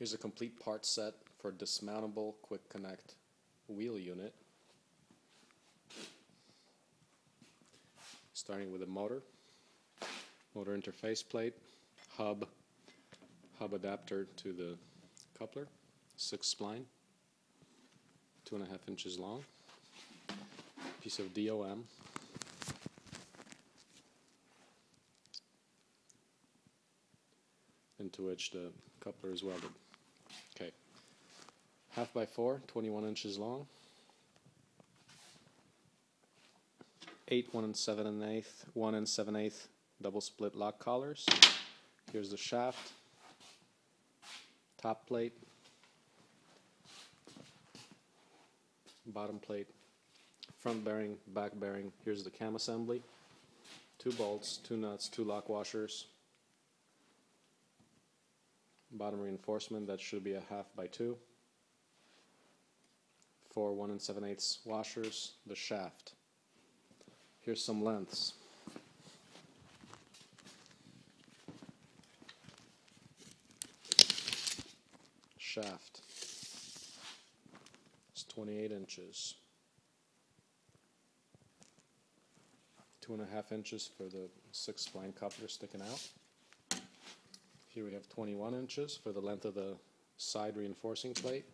Here's a complete part set for dismountable quick connect wheel unit. Starting with a motor interface plate, hub adapter to the coupler, 6 spline, 2.5 inches long, piece of DOM, into which the coupler is welded. Okay, 1/2x4, 21 inches long, 8 1 7/8 double split lock collars. Here's the shaft, top plate, bottom plate, front bearing, back bearing. Here's the cam assembly, 2 bolts, 2 nuts, 2 lock washers, bottom reinforcement, that should be a 1/2x2, 4 1 7/8 washers, the shaft. Here's some lengths. Shaft is 28 inches. 2.5 inches for the 6 spline coupler sticking out. Here we have 21 inches for the length of the side reinforcing plate.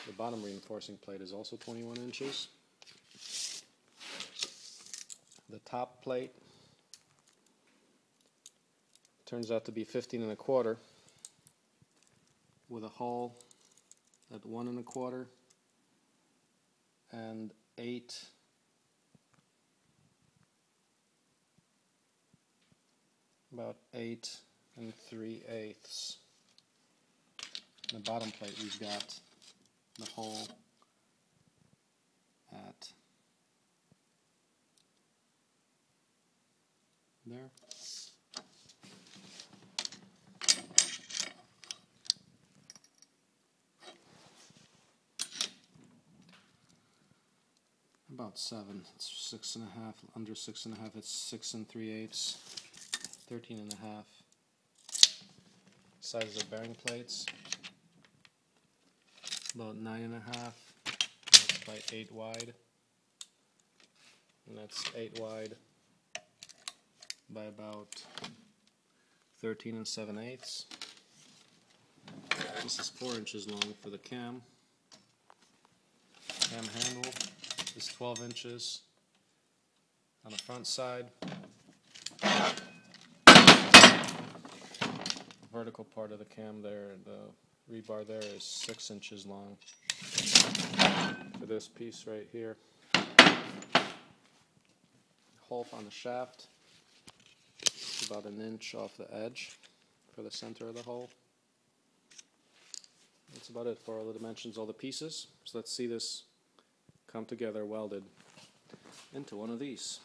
The bottom reinforcing plate is also 21 inches. The top plate turns out to be 15 1/4 with a hole at 1 1/4 and 8 about 8 3/8. In the bottom plate we've got the hole at there. About 7. It's 6 1/2. Under 6 1/2. It's 6 3/8. 13 1/2. Size of the bearing plates. About 9 1/2. That's by 8 wide. And that's 8 wide by about 13 7/8. This is 4 inches long for the cam. Cam handle is 12 inches on the front side. The vertical part of the cam there, the rebar there, is 6 inches long for this piece right here. Hole on the shaft, about 1 inch off the edge for the center of the hole. That's about it for all the dimensions, all the pieces. So let's see this come together welded into one of these.